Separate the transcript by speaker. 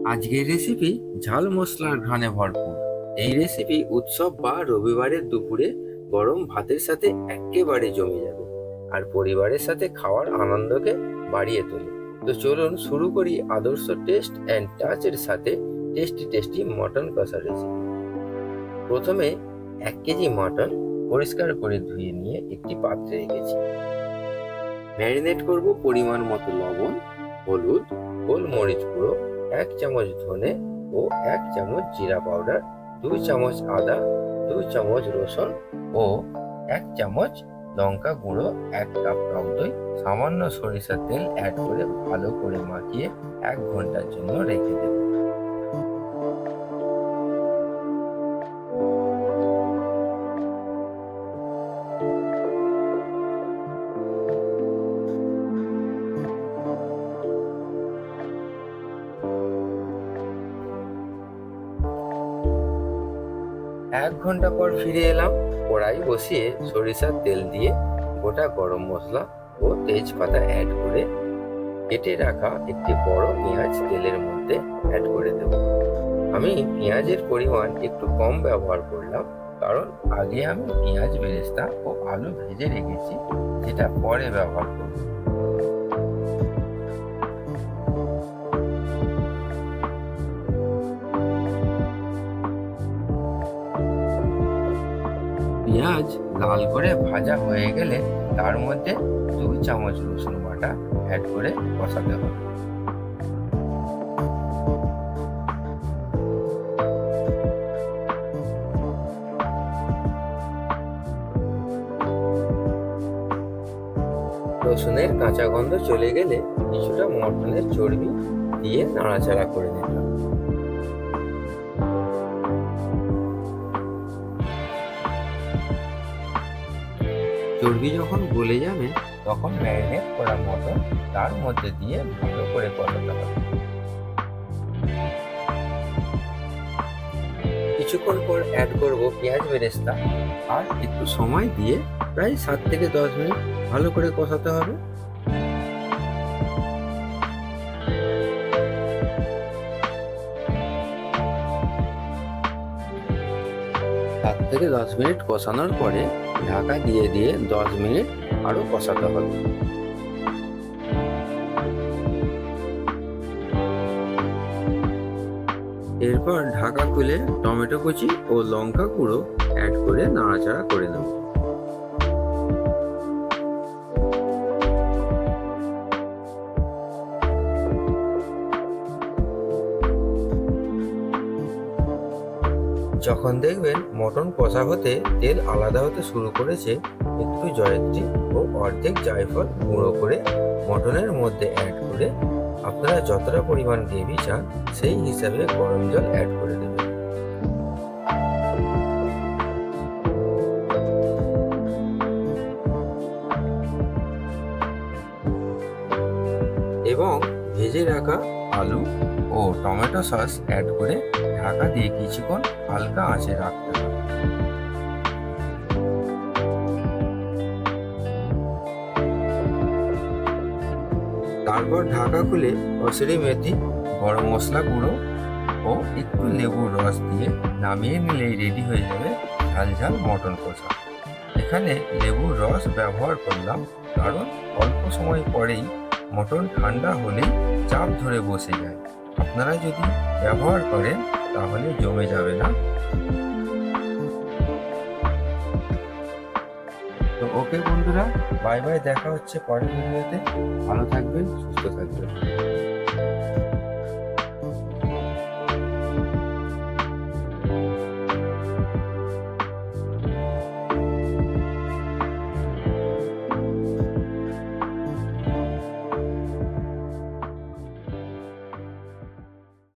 Speaker 1: আজকের রেসিপি ঝাল মশলার ঘ্রাণে ভরপুর। এই রেসিপি উৎসব বা রবিবারের দুপুরে গরম ভাতের সাথে একেবারে জমে যাবে আর পরিবারের সাথে খাওয়ার আনন্দকে বাড়িয়ে তোলে। তো চলুন শুরু করি আদর্শ টেস্ট অ্যান্ড টাচের সাথে টেস্টি টেস্টি মটন কষা রেসিপি। প্রথমে 1 কেজি মটন পরিষ্কার করে ধুয়ে নিয়ে একটি পাত্রে রেখেছি। ম্যারিনেট করব পরিমাণ মতো লবণ, হলুদ, গোলমরিচ গুঁড়ো, 1 চামচ ধনে ও 1 চামচ জিরা পাউডার, 2 চামচ আদা, 2 চামচ রসুন ও 1 চামচ লঙ্কা গুঁড়ো, 1 কাপ টক দই, সামান্য সরিষার তেল অ্যাড করে ভালো করে মাখিয়ে 1 ঘন্টার জন্য রেখে দেব। 1 ঘন্টা পর ফিরে এলাম। কড়াই বসিয়ে সরিষার তেল দিয়ে গোটা গরম মশলা ও তেজপাতা অ্যাড করে কেটে রাখা একটি বড় পেঁয়াজ তেলের মধ্যে অ্যাড করে দেব। আমি পেঁয়াজের পরিমাণ একটু কম ব্যবহার করলাম, কারণ আগে আমি পেঁয়াজ বেরেস্তা ও আলু ভেজে রেখেছি, যেটা পরে ব্যবহার করব। পেঁয়াজ লাল করে ভাজা হয়ে গেলে তার মধ্যে 2 চামচ রসুন বাটা অ্যাড করে কষাতে হবে। রসুনের কাঁচা গন্ধ চলে গেলে কিছুটা মটনের চর্বি দিয়ে নাড়াচাড়া করে নিলাম। চর্বি যখন গলে যাবে তখন ম্যারিনেট করা মটন তার মধ্যে দিয়ে ভালো করে কষাতে হবে। কিছুক্ষণ পর অ্যাড করব পেঁয়াজ বেরেস্তা আর একটু সময় দিয়ে প্রায় 7 থেকে 10 মিনিট ভালো করে কষাতে হবে। 7 থেকে 10 মিনিট কষানোর পরে ঢাকা দিয়ে 10 মিনিট আরো কষাতে হবে। এরপর ঢাকা খুলে টমেটো কুচি ও লঙ্কা গুঁড়ো অ্যাড করে নাড়াচাড়া করে নেব। যখন দেখবেন মটন কষা হতে তেল আলাদা হতে শুরু করেছে, একটু জয়ত্রী ও অর্ধেক জায়ফল গুঁড়ো করে মটনের মধ্যে অ্যাড করে আপনারা যতটা পরিমাণ গ্রেভি চান সেই হিসাবে গরম জল অ্যাড করে দেবেন। এবং ভেজে রাখা আলু ও টমেটো সস অ্যাড করে ঢাকা দিয়ে কিছুক্ষণ হালকা আঁচে রাখতে হবে। তারপর ঢাকা খুলে কসুরি মেথি, গরম মশলা গুঁড়ো ও একটু লেবুর রস দিয়ে নামিয়ে নিলেই রেডি হয়ে যাবে ঝাল ঝাল মটন কষা। এখানে লেবুর রস ব্যবহার করলাম কারণ অল্প সময় পরেই মটন ঠান্ডা হলেই চাপ ধরে বসে যায়। আপনারা যদি ব্যবহার করেন তাহলে জমে যাবে না। তো ওকে বন্ধুরা, বাই বাই, দেখা হচ্ছে পরের ভিডিওতে। ভালো থাকবেন, সুস্থ থাকবেন।